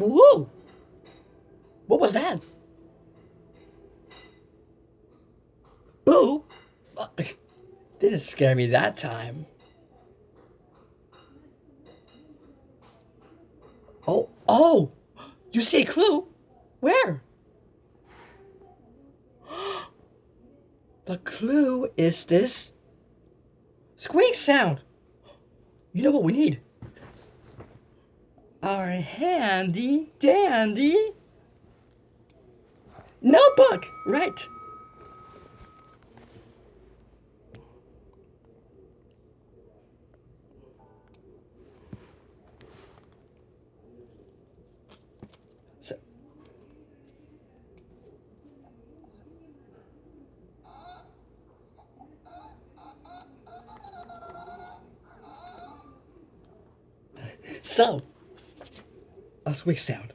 Whoa! What was that? Boo! Didn't scare me that time. Oh, oh! You see a clue? Where? The clue is this squeak sound. You know what we need? Our handy dandy notebook, right? So, so a squeak sound.